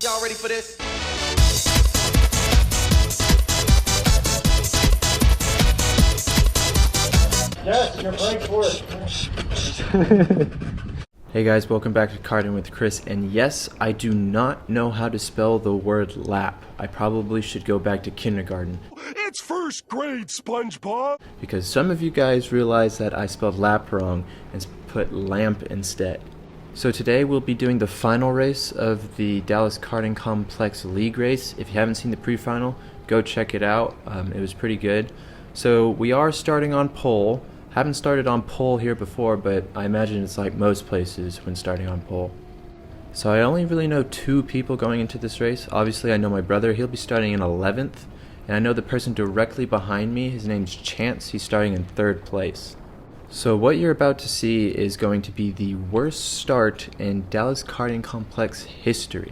Y'all ready for this? Yes, your brakes work. Hey guys, welcome back to Karting with Chris, and yes, I do not know how to spell the word lap. I probably should go back to kindergarten. It's first grade, SpongeBob! Because some of you guys realize that I spelled lap wrong and put lamp instead. So today we'll be doing the final race of the Dallas Karting Complex League race. If you haven't seen the pre-final, go check it out. It was pretty good. So we are starting on pole. Haven't started on pole here before, but I imagine it's like most places when starting on pole. So I only really know two people going into this race. Obviously I know my brother, he'll be starting in 11th. And I know the person directly behind me, his name's Chance, he's starting in 3rd place. So what you're about to see is going to be the worst start in Dallas Karting Complex history.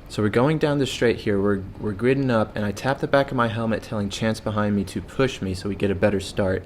So we're going down the straight here, we're gridding up, and I tap the back of my helmet telling Chance behind me to push me so we get a better start.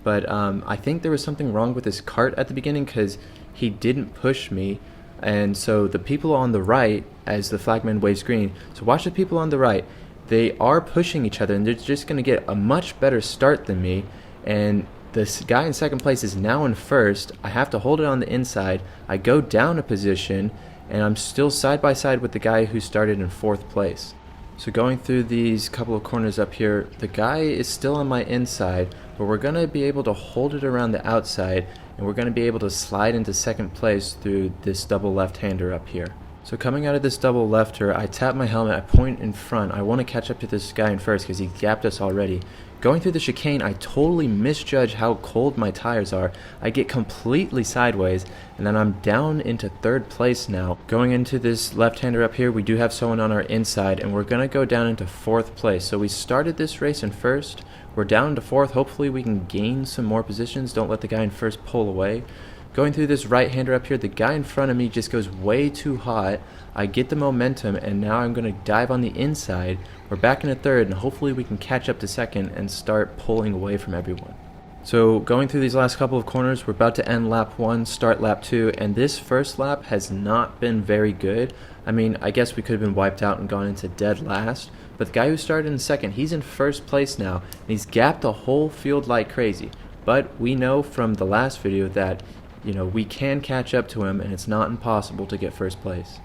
But I think there was something wrong with his cart at the beginning because he didn't push me. And so the people on the right, as the flagman waves green, so watch the people on the right. They are pushing each other and they're just going to get a much better start than me. And this guy in 2nd place is now in 1st. I have to hold it on the inside. I go down a position and I'm still side by side with the guy who started in 4th place. So going through these couple of corners up here, the guy is still on my inside, but we're going to be able to hold it around the outside, and we're going to be able to slide into 2nd place through this double left-hander up here. So coming out of this double lefter, I tap my helmet, I point in front. I want to catch up to this guy in 1st because he gapped us already. Going through the chicane, I totally misjudge how cold my tires are. I get completely sideways, and then I'm down into 3rd place now. Going into this left-hander up here, we do have someone on our inside, and we're going to go down into 4th place. So we started this race in 1st. We're down to 4th. Hopefully we can gain some more positions. Don't let the guy in 1st pull away. Going through this right-hander up here, the guy in front of me just goes way too hot. I get the momentum, and now I'm going to dive on the inside. We're back into 3rd, and hopefully we can catch up to 2nd and start pulling away from everyone. So going through these last couple of corners, we're about to end lap 1, start lap 2, and this first lap has not been very good. I mean, I guess we could have been wiped out and gone into dead last, but the guy who started in 2nd, he's in 1st place now, and he's gapped the whole field like crazy. But we know from the last video that we can catch up to him, and it's not impossible to get 1st place.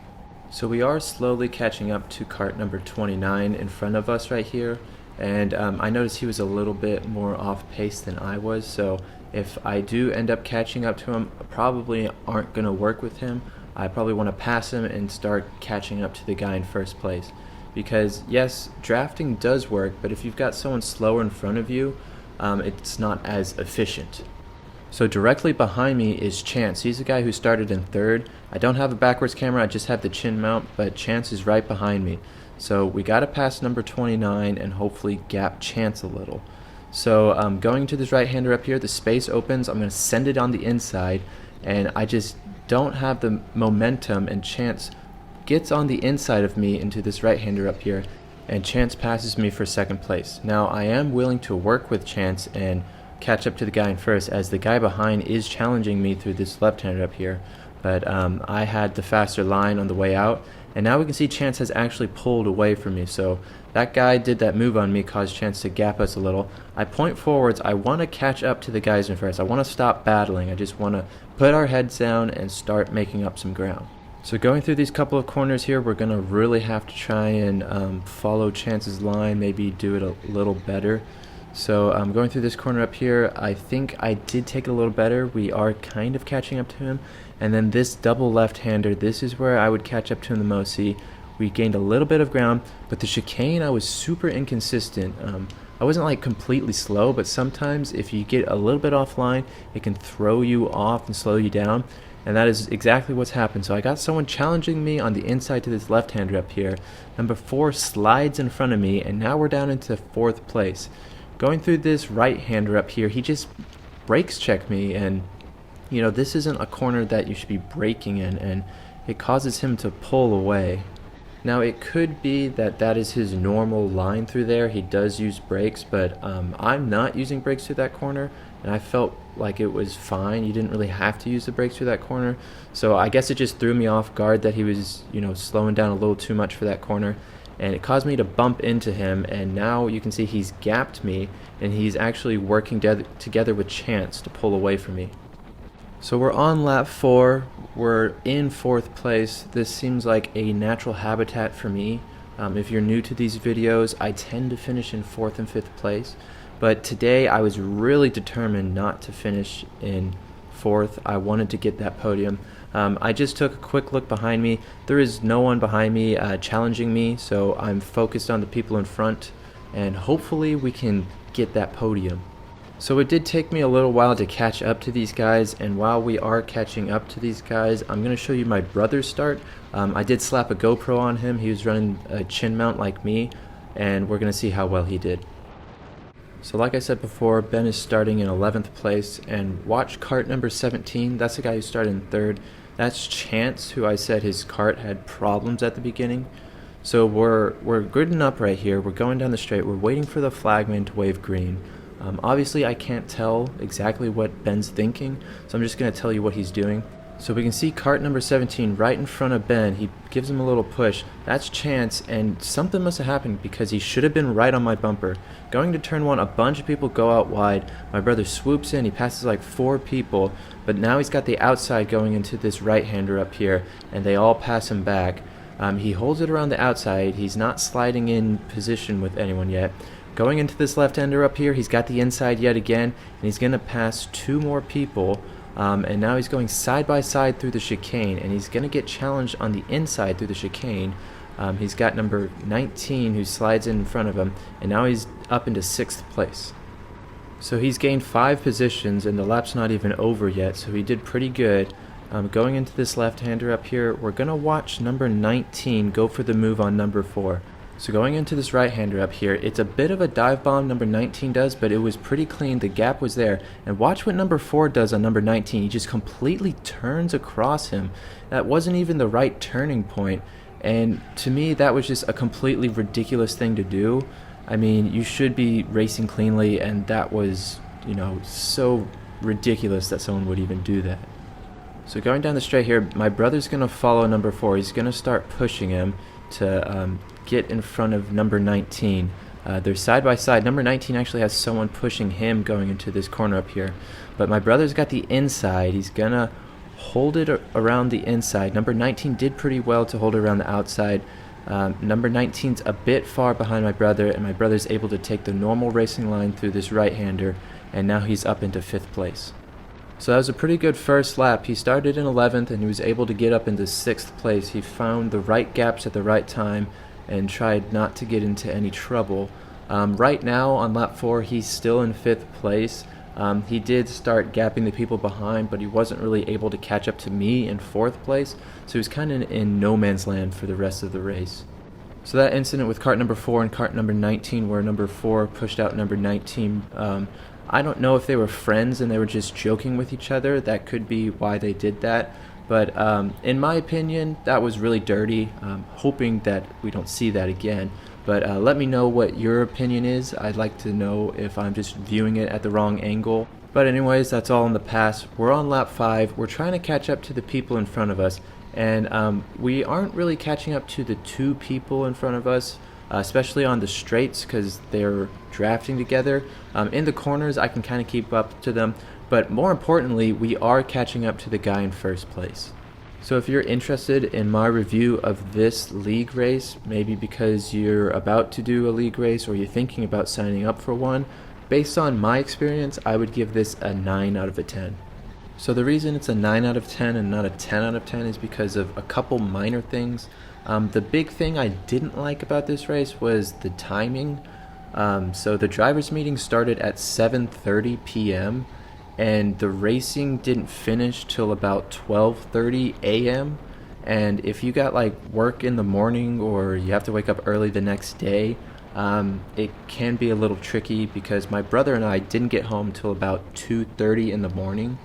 So we are slowly catching up to cart number 29 in front of us right here, and I noticed he was a little bit more off pace than I was, so if I do end up catching up to him, I probably aren't going to work with him. I probably want to pass him and start catching up to the guy in 1st place. Because yes, drafting does work, but if you've got someone slower in front of you, it's not as efficient. So directly behind me is Chance. He's the guy who started in 3rd. I don't have a backwards camera, I just have the chin mount, but Chance is right behind me. So we got to pass number 29 and hopefully gap Chance a little. So going to this right-hander up here, the space opens, I'm going to send it on the inside, and I just don't have the momentum, and Chance gets on the inside of me into this right-hander up here, and Chance passes me for 2nd place. Now I am willing to work with Chance and catch up to the guy in 1st, as the guy behind is challenging me through this left-hander up here, but I had the faster line on the way out, and now we can see Chance has actually pulled away from me. So that guy did that move on me, caused Chance to gap us a little. I point forwards, I want to catch up to the guys in 1st. I want to stop battling, I just want to put our heads down and start making up some ground. So going through these couple of corners here, we're going to really have to try and follow Chance's line, maybe do it a little better. So going through this corner up here, I think I did take it a little better. We are kind of catching up to him. And then this double left-hander, this is where I would catch up to him the most. See, we gained a little bit of ground, but the chicane, I was super inconsistent. I wasn't like completely slow, but sometimes if you get a little bit offline, it can throw you off and slow you down. And that is exactly what's happened. So I got someone challenging me on the inside to this left-hander up here. Number 4 slides in front of me, and now we're down into 4th place. Going through this right-hander up here, he just brakes check me, and this isn't a corner that you should be braking in, and it causes him to pull away. Now it could be that that is his normal line through there. He does use brakes, but I'm not using brakes through that corner, and I felt like it was fine. You didn't really have to use the brakes through that corner. So I guess it just threw me off guard that he was, slowing down a little too much for that corner. And it caused me to bump into him, and now you can see he's gapped me, and he's actually working together with Chance to pull away from me. So we're on lap 4, we're in 4th place. This seems like a natural habitat for me. If you're new to these videos, I tend to finish in 4th and 5th place, but today I was really determined not to finish in 4th. I wanted to get that podium. I just took a quick look behind me. There is no one behind me challenging me, so I'm focused on the people in front, and hopefully we can get that podium. So it did take me a little while to catch up to these guys, and while we are catching up to these guys, I'm going to show you my brother's start. I did slap a GoPro on him. He was running a chin mount like me, and we're going to see how well he did. So like I said before, Ben is starting in 11th place, and watch cart number 17. That's the guy who started in 3rd. That's Chance, who I said his cart had problems at the beginning. So we're gridding up right here. We're going down the straight. We're waiting for the flagman to wave green. Obviously I can't tell exactly what Ben's thinking, so I'm just going to tell you what he's doing. So we can see cart number 17 right in front of Ben. He gives him a little push. That's Chance, and something must have happened because he should have been right on my bumper. Going to turn 1, a bunch of people go out wide. My brother swoops in. He passes like 4 people, but now he's got the outside going into this right-hander up here, and they all pass him back. He holds it around the outside. He's not sliding in position with anyone yet. Going into this left-hander up here, he's got the inside yet again, and he's going to pass 2 more people. And now he's going side by side through the chicane, and he's going to get challenged on the inside through the chicane. He's got number 19 who slides in front of him, and now he's up into 6th place. So he's gained 5 positions, and the lap's not even over yet, so he did pretty good. Going into this left-hander up here, we're going to watch number 19 go for the move on number 4. So going into this right-hander up here, it's a bit of a dive bomb number 19 does, but it was pretty clean. The gap was there. And watch what number 4 does on number 19. He just completely turns across him. That wasn't even the right turning point. And to me, that was just a completely ridiculous thing to do. I mean, you should be racing cleanly, and that was, so ridiculous that someone would even do that. So going down the straight here, my brother's going to follow number 4. He's going to start pushing him to get in front of number 19. They're side by side. Number 19 actually has someone pushing him going into this corner up here. But my brother's got the inside. He's going to hold it around the inside. Number 19 did pretty well to hold it around the outside. Number 19's a bit far behind my brother, and my brother's able to take the normal racing line through this right-hander, and now he's up into 5th place. So that was a pretty good first lap. He started in 11th, and he was able to get up into 6th place. He found the right gaps at the right time and tried not to get into any trouble. Right now on lap 4, he's still in 5th place. He did start gapping the people behind, but he wasn't really able to catch up to me in 4th place, so he was kind of in no man's land for the rest of the race. So that incident with cart number 4 and cart number 19, where number 4 pushed out number 19, I don't know if they were friends and they were just joking with each other. That could be why they did that. But in my opinion, that was really dirty. Hoping that we don't see that again. But let me know what your opinion is. I'd like to know if I'm just viewing it at the wrong angle. But anyways, that's all in the past. We're on lap 5. We're trying to catch up to the people in front of us. And we aren't really catching up to the 2 people in front of us, especially on the straights because they're drafting together. In the corners, I can kind of keep up to them. But more importantly, we are catching up to the guy in 1st place. So if you're interested in my review of this league race, maybe because you're about to do a league race or you're thinking about signing up for one, based on my experience, I would give this a 9 out of a 10. So the reason it's a 9 out of 10 and not a 10 out of 10 is because of a couple minor things. The big thing I didn't like about this race was the timing. So the drivers' meeting started at 7:30 p.m. and the racing didn't finish till about 12:30 a.m. And if you got like work in the morning or you have to wake up early the next day, it can be a little tricky because my brother and I didn't get home till about 2:30 in the morning.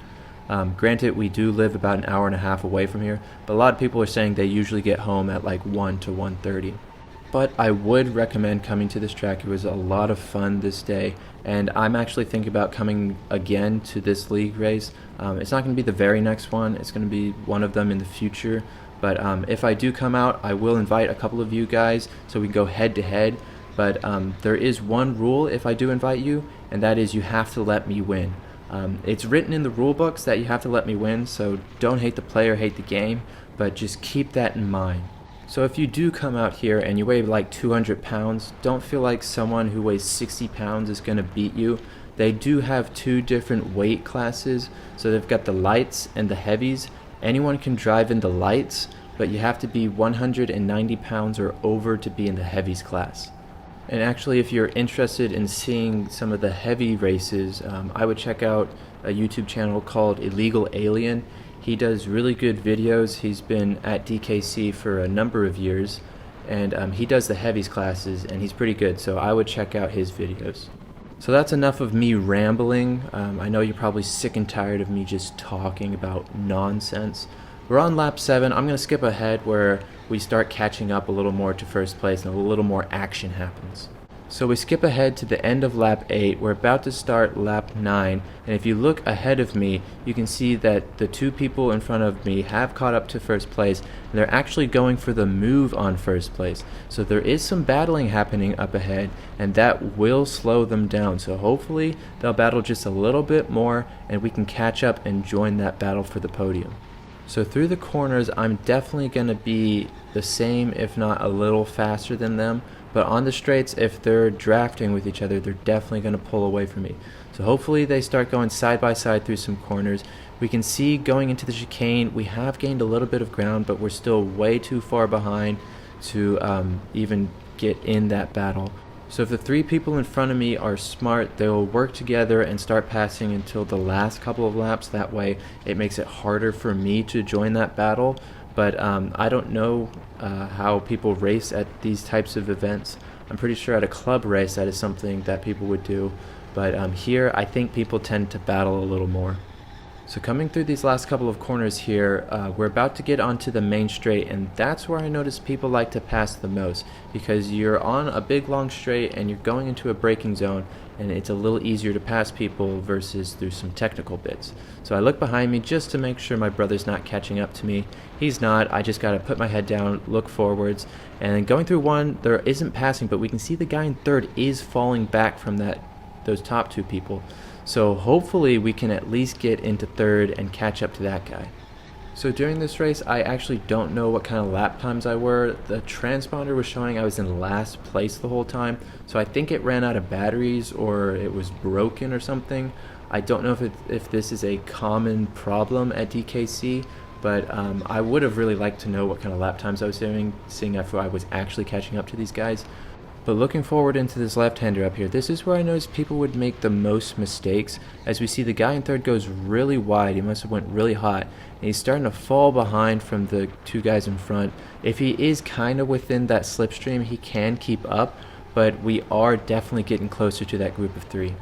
Granted, we do live about an hour and a half away from here, but a lot of people are saying they usually get home at like 1 to 1:30. But I would recommend coming to this track. It was a lot of fun this day, and I'm actually thinking about coming again to this league race. It's not going to be the very next one, it's going to be one of them in the future, but if I do come out, I will invite a couple of you guys so we can go head to head. But there is one rule if I do invite you, and that is you have to let me win. It's written in the rule books that you have to let me win, so don't hate the play or hate the game, but just keep that in mind. So if you do come out here and you weigh like 200 pounds, don't feel like someone who weighs 60 pounds is going to beat you. They do have two different weight classes, so they've got the lights and the heavies. Anyone can drive in the lights, but you have to be 190 pounds or over to be in the heavies class. And actually, if you're interested in seeing some of the heavy races, I would check out a YouTube channel called Illegal Alien. He does really good videos. He's been at DKC for a number of years, and he does the heavies classes, and he's pretty good, so I would check out his videos. So that's enough of me rambling. I know you're probably sick and tired of me just talking about nonsense. We're on lap 7. I'm going to skip ahead where we start catching up a little more to first place and a little more action happens. So we skip ahead to the end of lap 8. We're about to start lap 9, and if you look ahead of me, you can see that the two people in front of me have caught up to first place, and they're actually going for the move on first place. So there is some battling happening up ahead, and that will slow them down. So hopefully they'll battle just a little bit more, and we can catch up and join that battle for the podium. So through the corners, I'm definitely going to be the same, if not a little faster than them. But on the straights, if they're drafting with each other, they're definitely going to pull away from me. So hopefully they start going side by side through some corners. We can see going into the chicane, we have gained a little bit of ground, but we're still way too far behind to even get in that battle. So if the three people in front of me are smart, they'll work together and start passing until the last couple of laps. That way it makes it harder for me to join that battle. But I don't know how people race at these types of events. I'm pretty sure at a club race that is something that people would do. But here I think people tend to battle a little more. So coming through these last couple of corners here, we're about to get onto the main straight, and that's where I notice people like to pass the most, because you're on a big long straight and you're going into a braking zone, and it's a little easier to pass people versus through some technical bits. So I look behind me just to make sure my brother's not catching up to me. He's not. I just gotta put my head down, look forwards, and then going through one, there isn't passing, but we can see the guy in third is falling back from those top two people. So hopefully we can at least get into third and catch up to that guy. So during this race, I actually don't know what kind of lap times I were. The transponder was showing I was in last place the whole time, so I think it ran out of batteries or it was broken or something. I don't know if this is a common problem at DKC, but I would have really liked to know what kind of lap times I was doing, seeing if I was actually catching up to these guys. But looking forward into this left-hander up here, this is where I noticed people would make the most mistakes. As we see, the guy in third goes really wide. He must have went really hot, and he's starting to fall behind from the two guys in front. If he is kind of within that slipstream, he can keep up, but we are definitely getting closer to that group of three.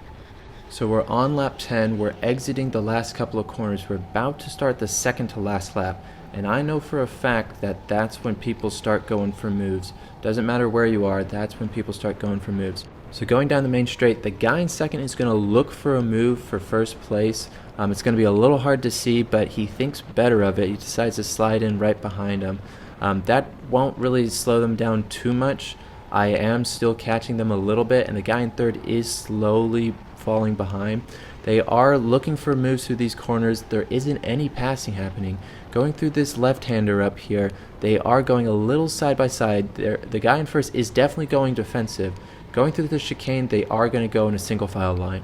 So we're on lap 10, we're exiting the last couple of corners, we're about to start the second to last lap. And I know for a fact that that's when people start going for moves. Doesn't matter where you are, that's when people start going for moves. So going down the main straight, the guy in second is going to look for a move for first place. It's going to be a little hard to see, but he thinks better of it. He decides to slide in right behind him. That won't really slow them down too much. I am still catching them a little bit, and the guy in third is slowly falling behind. They are looking for moves through these corners. There isn't any passing happening. Going through this left-hander up here, they are going a little side by side. The guy in first is definitely going defensive. Going through the chicane, they are going to go in a single file line.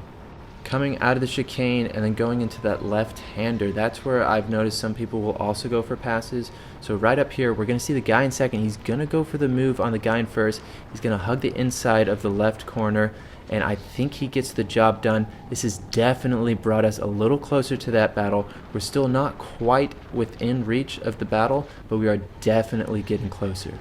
Coming out of the chicane and then going into that left-hander, that's where I've noticed some people will also go for passes. So right up here, we're going to see the guy in second. He's going to go for the move on the guy in first. He's going to hug the inside of the left corner, and I think he gets the job done. This has definitely brought us a little closer to that battle. We're still not quite within reach of the battle, but we are definitely getting closer.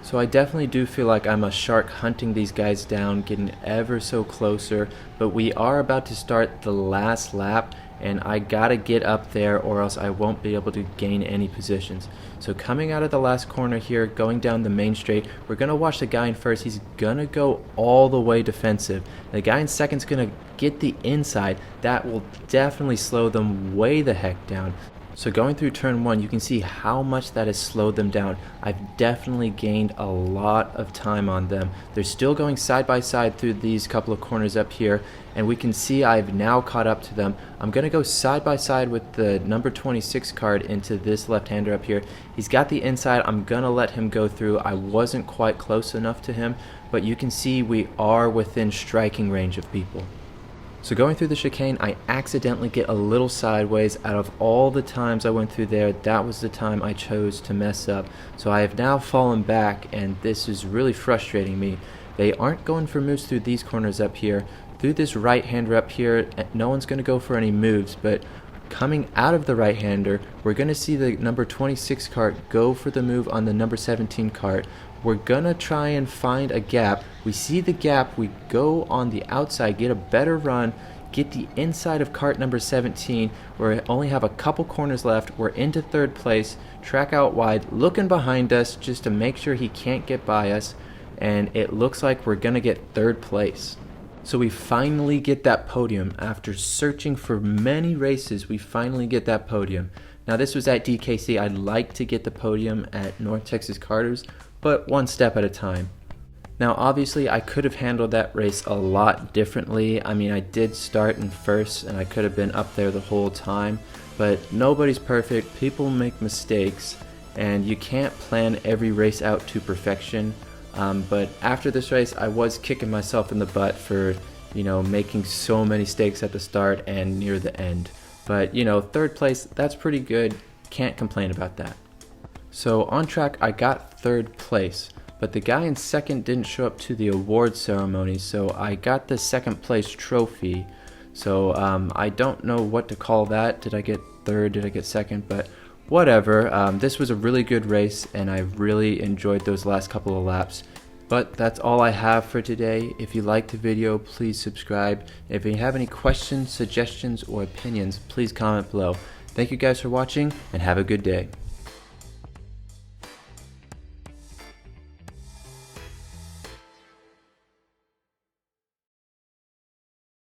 So I definitely do feel like I'm a shark hunting these guys down, getting ever so closer, but we are about to start the last lap, and I gotta get up there or else I won't be able to gain any positions. So coming out of the last corner here, going down the main straight, we're gonna watch the guy in first. He's gonna go all the way defensive. The guy in second's gonna get the inside. That will definitely slow them way the heck down. So going through turn 1, you can see how much that has slowed them down. I've definitely gained a lot of time on them. They're still going side by side through these couple of corners up here, and we can see I've now caught up to them. I'm going to go side by side with the number 26 card into this left-hander up here. He's got the inside. I'm going to let him go through. I wasn't quite close enough to him, but you can see we are within striking range of people. So going through the chicane, I accidentally get a little sideways. Out of all the times I went through there, that was the time I chose to mess up. So I have now fallen back, and this is really frustrating me. They aren't going for moves through these corners up here. Through this right-hander up here, no one's going to go for any moves, but coming out of the right-hander, we're going to see the number 26 cart go for the move on the number 17 cart. We're gonna try and find a gap. We see the gap, we go on the outside, get a better run, get the inside of cart number 17. We only have a couple corners left. We're into third place, track out wide, looking behind us just to make sure he can't get by us, and it looks like we're gonna get third place. So we finally get that podium. After searching for many races, we finally get that podium. Now this was at DKC. I'd like to get the podium at North Texas Karters, but one step at a time. Now obviously I could have handled that race a lot differently. I mean, I did start in first and I could have been up there the whole time, but nobody's perfect, people make mistakes, and you can't plan every race out to perfection. But after this race I was kicking myself in the butt for, making so many mistakes at the start and near the end. But third place, that's pretty good, can't complain about that. So on track I got third place, but the guy in second didn't show up to the award ceremony, so I got the second place trophy. So I don't know what to call that. Did I get third? Did I get second? But whatever. This was a really good race and I really enjoyed those last couple of laps. But that's all I have for today. If you liked the video, please subscribe. If you have any questions, suggestions, or opinions, please comment below. Thank you guys for watching and have a good day.